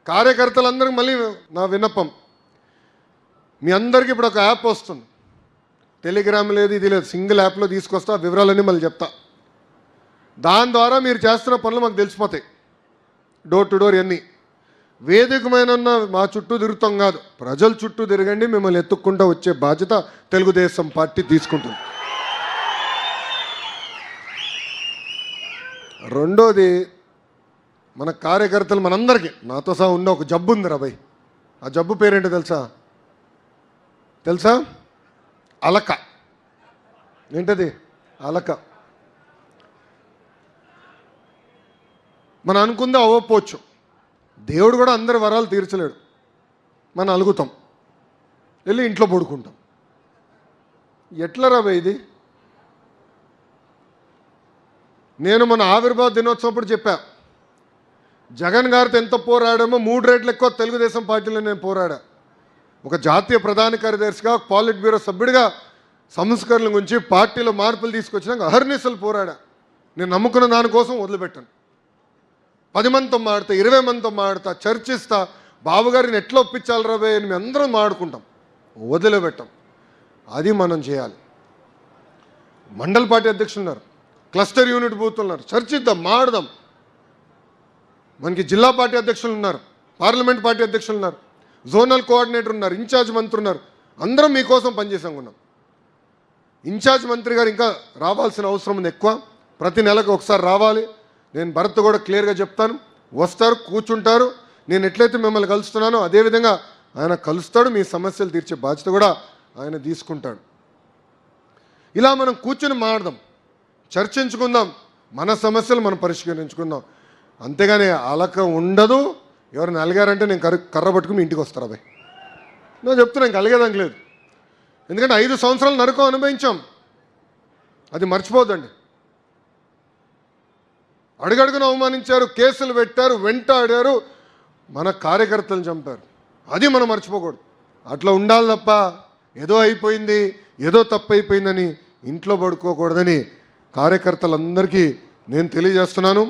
కార్యకర్తలందరికీ మళ్ళీ నా విన్నపం, మీ అందరికీ ఇప్పుడు ఒక యాప్ వస్తుంది, టెలిగ్రామ్ లేదు ఇది లేదు, సింగిల్ యాప్లో తీసుకొస్తా, వివరాలన్నీ మళ్ళీ చెప్తా. దాని ద్వారా మీరు చేస్తున్న పనులు మాకు తెలిసిపోతాయి, డోర్ టు డోర్ ఎన్ని. వేదికమైన మా చుట్టూ తిరుగుతాం కాదు, ప్రజల చుట్టూ తిరగండి, మిమ్మల్ని ఎత్తుక్కుంటూ వచ్చే బాధ్యత తెలుగుదేశం పార్టీ తీసుకుంటుంది. రెండోది, మన కార్యకర్తలు మనందరికీ నాతో సహా ఉన్న ఒక జబ్బు ఉంది రాబాయ్. ఆ జబ్బు పేరేంటో తెలుసా? అలక. ఏంటది? అలక. మనం అనుకుందే అవ్వకపోవచ్చు, దేవుడు కూడా అందరి వరాలు తీర్చలేడు. మనం అలుగుతాం, వెళ్ళి ఇంట్లో పడుకుంటాం. ఎట్లా రాబాయ్ ఇది? నేను మన ఆవిర్భావ దినోత్సవం చెప్పా, జగన్ గారితో ఎంత పోరాడామో 3 రెట్లు ఎక్కువ తెలుగుదేశం పార్టీలో నేను పోరాడా. ఒక జాతీయ ప్రధాన కార్యదర్శిగా, పాలిట్ బ్యూరో సభ్యుడిగా సంస్కరణల గురించి, పార్టీలో మార్పులు తీసుకొచ్చినాక అహర్నిశలు పోరాడా. నేను నమ్ముకున్న దానికోసం వదిలిపెట్టాను. 10 మందితో మాడతా, 20 మందితో మాడతా, చర్చిస్తా, బాబుగారిని ఎట్లా ఒప్పించాలి రాబోయే అని మేము అందరం మాడుకుంటాం, వదిలిపెట్టాం. అది మనం చేయాలి. మండల పార్టీ అధ్యక్షులు ఉన్నారు, క్లస్టర్ యూనిట్ బూతులు ఉన్నారు, చర్చిద్దాం, మాడదాం. మనకి జిల్లా పార్టీ అధ్యక్షులు ఉన్నారు, పార్లమెంట్ పార్టీ అధ్యక్షులు ఉన్నారు, జోనల్ కోఆర్డినేటర్ ఉన్నారు, ఇన్ఛార్జ్ మంత్రి ఉన్నారు. అందరం మీకోసం పనిచేసాం ఉన్నాం. ఇన్ఛార్జ్ మంత్రి గారు ఇంకా రావాల్సిన అవసరం ఉంది ఎక్కువ. ప్రతి నెలకు ఒకసారి రావాలి. నేను భరత్ కూడా క్లియర్గా చెప్తాను, వస్తారు, కూర్చుంటారు. నేను ఎట్లయితే మిమ్మల్ని కలుస్తున్నానో అదేవిధంగా ఆయన కలుస్తాడు. మీ సమస్యలు తీర్చే బాధ్యత కూడా ఆయన తీసుకుంటాడు. ఇలా మనం కూర్చొని మాట్లాడదాం, చర్చించుకుందాం, మన సమస్యలు మనం పరిష్కరించుకుందాం. అంతేగాని అలక ఉండదు. ఎవరైనా అలిగారంటే నేను కర్ర పట్టుకుని ఇంటికి వస్తారా బాయ్? నేను చెప్తున్నా, ఇంక అలిగేదానికి లేదు. ఎందుకంటే 5 సంవత్సరాలు నరకం అనుభవించాం, అది మర్చిపోదండి. అడుగడుగున అవమానించారు, కేసులు పెట్టారు, వెంటాడారు, మన కార్యకర్తలను చంపారు. అది మనం మర్చిపోకూడదు. అట్లా ఉండాలి తప్ప ఏదో అయిపోయింది, ఏదో తప్పు అయిపోయిందని ఇంట్లో పడుకోకూడదని కార్యకర్తలందరికీ నేను తెలియజేస్తున్నాను.